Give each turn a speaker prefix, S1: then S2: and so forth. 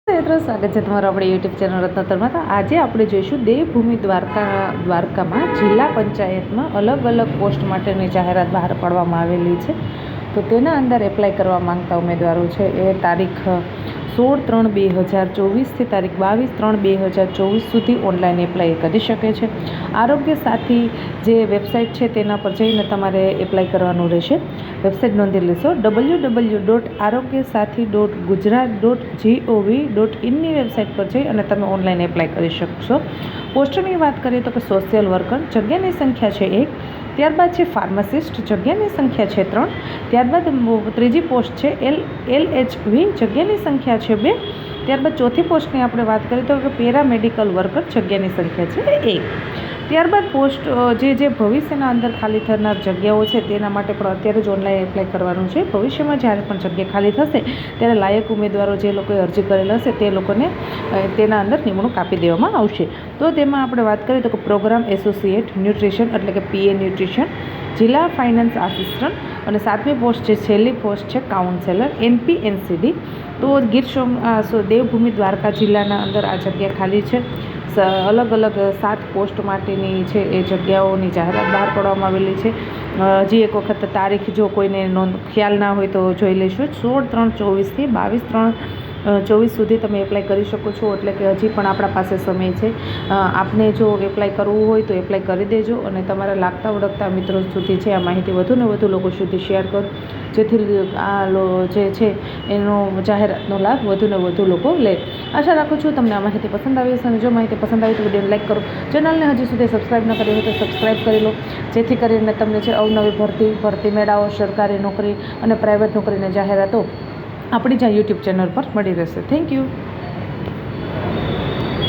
S1: મિત્રો સ્વાગત છે તમારું આપણે યુટ્યુબ ચેનલ રત્નોત્તરમાં। તો આજે આપણે જોઈશું દેવભૂમિ દ્વારકામાં જિલ્લા પંચાયતમાં અલગ અલગ પોસ્ટ માટેની જાહેરાત બહાર પાડવામાં આવેલી છે। તો તેના અંદર એપ્લાય કરવા માંગતા ઉમેદવારો છે એ તારીખ 16/3/2024 તારીખ 22/3/2024 સુધી ઓનલાઈન એપ્લાય કરી શકે છે। આરોગ્ય સાથી જે વેબસાઇટ છે તેના પર જઈને તમારે એપ્લાય કરવાનું રહેશે। વેબસાઇટ નોંધી લેશો www.arogyasathi.gujarat.gov.in ની વેબસાઇટ પર જઈ અને તમે ઓનલાઈન એપ્લાય કરી શકશો। પોસ્ટની વાત કરીએ તો કે સોશિયલ વર્કર જગ્યાની સંખ્યા છે 1, ત્યારબાદ છે ફાર્માસિસ્ટ જગ્યાની સંખ્યા છે 3, ત્યારબાદ ત્રીજી પોસ્ટ છે LHV જગ્યાની સંખ્યા છે 2, ત્યારબાદ ચોથી પોસ્ટની આપણે વાત કરીએ તો કે પેરામેડિકલ વર્કર જગ્યાની સંખ્યા છે 1। ત્યારબાદ પોસ્ટ જે ભવિષ્યના અંદર ખાલી થનાર જગ્યાઓ છે તેના માટે પણ અત્યારે જ ઓનલાઈન એપ્લાય કરવાનું છે। ભવિષ્યમાં જ્યારે પણ જગ્યા ખાલી થશે ત્યારે લાયક ઉમેદવારો જે લોકોએ અરજી કરેલ હશે તે લોકોને તેના અંદર નિમણૂક આપી દેવામાં આવશે। તો તેમાં આપણે વાત કરીએ તો કે પ્રોગ્રામ એસોસિએટ ન્યુટ્રિશન એટલે કે PA ન્યુટ્રિશન, જિલ્લા ફાઇનાન્સ આસિસ્ટન્ટ, અને 7મી પોસ્ટ છે છેલ્લી પોસ્ટ છે કાઉન્સેલર NP/NCD। તો ગીર દેવભૂમિ દ્વારકા જિલ્લાના અંદર આ જગ્યા ખાલી છે। અલગ અલગ 7 પોસ્ટ માટેની છે એ જગ્યાઓની જાહેરાત બહાર પાડવામાં આવેલી છે। હજી એક વખત તારીખ જો કોઈને ખ્યાલ ના હોય તો જોઈ લઈશું। 16/3/24 થી 22/3/24 સુધી તમે એપ્લાય કરી શકો છો, એટલે કે હજી પણ આપણા પાસે સમય છે। આપને જો એપ્લાય કરવું હોય તો એપ્લાય કરી દેજો અને તમારા લાગતા ઓળખતા મિત્રો સુધી છે આ માહિતી વધુને વધુ લોકો સુધી શેર કરો, જેથી આ જે છે એનો જાહેરાતનો લાભ વધુને વધુ લોકો લે। આશા રાખું છું તમને આ માહિતી પસંદ આવી હશે, અને જો માહિતી પસંદ આવી તો વિડીયોને લાઈક કરો, ચેનલને હજી સુધી સબસ્ક્રાઈબ ન કરી હોય તો સબસ્ક્રાઈબ કરી લો, જેથી કરીને તમને છે અવનવી ભરતી મેળાઓ, સરકારી નોકરી અને પ્રાઇવેટ નોકરીની જાહેરાતો આપણી જ્યાં યુટ્યુબ ચેનલ પર મળી રહેશે। Thank you.